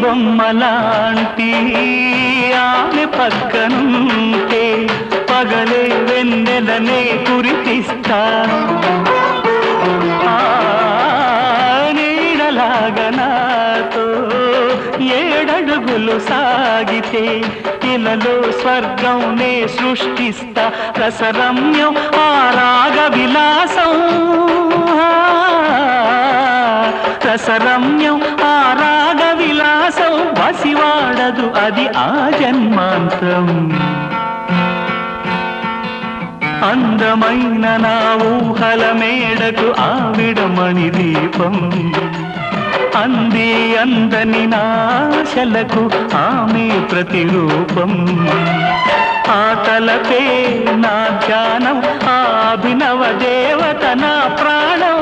బొమ్మలాంటి ఆమె పక్కనుంటే పగలే వెన్నెలనే కురిపిస్తా నీడలాగా నాతో ఏడడుగులు సాగితే ఇలలో స్వర్గంనే సృష్టిస్తా రసరమ్యం ఆ రాగ విలాసం రసరమ్యం ఆ రాగ విలాసం వసివాడదు అది ఆ జన్మాంతం అందమైన నా ఊహల మేడకు ఆవిడమణి దీపం అంది అందని నాశలకు ఆమె ప్రతిరూపం ఆ తలపే నా ధ్యానం ఆ అభినవ దేవత నా ప్రాణం